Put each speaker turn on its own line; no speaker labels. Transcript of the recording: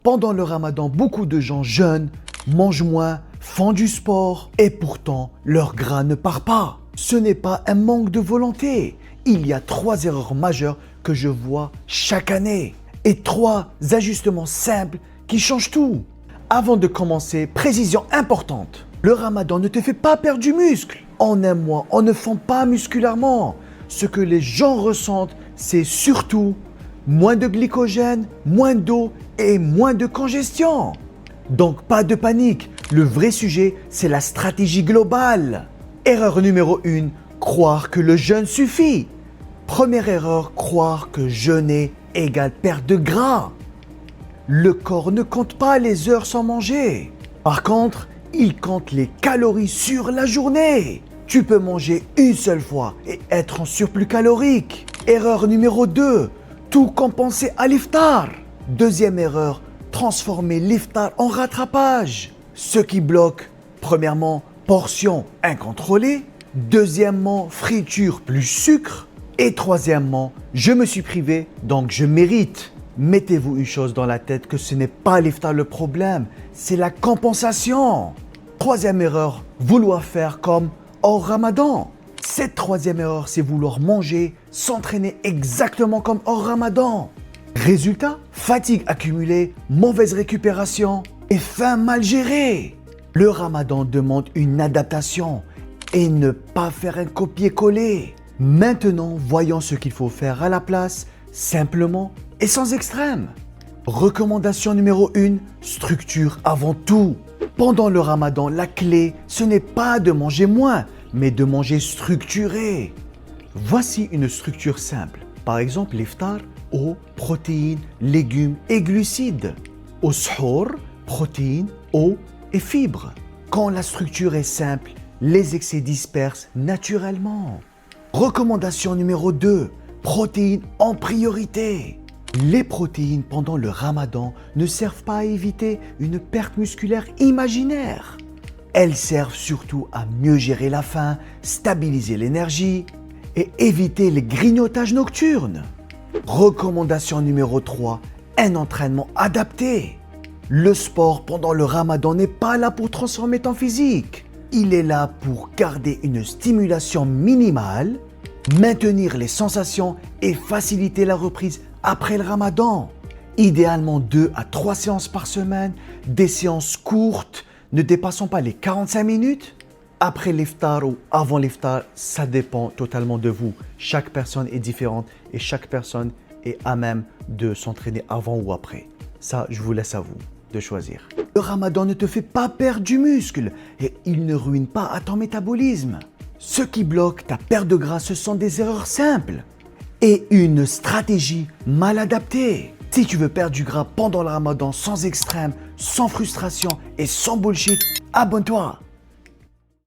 Pendant le ramadan, beaucoup de gens jeûnent, mangent moins, font du sport et pourtant leur gras ne part pas. Ce n'est pas un manque de volonté. Il y a 3 erreurs majeures que je vois chaque année et 3 ajustements simples qui changent tout. Avant de commencer, précision importante. Le ramadan ne te fait pas perdre du muscle. En un mois, on ne fond pas musculairement. Ce que les gens ressentent, c'est surtout moins de glycogène, moins d'eau et moins de congestion. Donc pas de panique. Le vrai sujet, c'est la stratégie globale. Erreur numéro 1, croire que le jeûne suffit. Première erreur, croire que jeûner égale perte de gras. Le corps ne compte pas les heures sans manger. Par contre, il compte les calories sur la journée. Tu peux manger une seule fois et être en surplus calorique. Erreur numéro 2, tout compenser à l'iftar. Deuxième erreur, transformer l'iftar en rattrapage. Ce qui bloque, premièrement, portion incontrôlée. Deuxièmement, friture plus sucre. Et troisièmement, je me suis privé, donc je mérite. Mettez-vous une chose dans la tête que ce n'est pas l'iftar le problème, c'est la compensation. Troisième erreur, vouloir faire comme hors ramadan. Cette troisième erreur, c'est vouloir manger, s'entraîner exactement comme hors ramadan. Résultat, fatigue accumulée, mauvaise récupération et faim mal gérée. Le ramadan demande une adaptation et ne pas faire un copier-coller. Maintenant, voyons ce qu'il faut faire à la place, simplement et sans extrême. Recommandation numéro 1, structure avant tout. Pendant le ramadan, la clé, ce n'est pas de manger moins, mais de manger structuré. Voici une structure simple. Par exemple, l'iftar, eau, protéines, légumes et glucides. Au suhour, protéines, eau et fibres. Quand la structure est simple, les excès dispersent naturellement. Recommandation numéro 2, protéines en priorité. Les protéines pendant le ramadan ne servent pas à éviter une perte musculaire imaginaire. Elles servent surtout à mieux gérer la faim, stabiliser l'énergie et éviter les grignotages nocturnes. Recommandation numéro 3, un entraînement adapté. Le sport pendant le ramadan n'est pas là pour transformer ton physique. Il est là pour garder une stimulation minimale, maintenir les sensations et faciliter la reprise après le ramadan. Idéalement 2 à 3 séances par semaine, des séances courtes, ne dépassant pas les 45 minutes. Après l'iftar ou avant l'iftar, ça dépend totalement de vous. Chaque personne est différente et chaque personne est à même de s'entraîner avant ou après. Ça, je vous laisse à vous de choisir. Le ramadan ne te fait pas perdre du muscle et il ne ruine pas à ton métabolisme. Ce qui bloque ta perte de gras, ce sont des erreurs simples et une stratégie mal adaptée. Si tu veux perdre du gras pendant le ramadan sans extrême, sans frustration et sans bullshit, abonne-toi.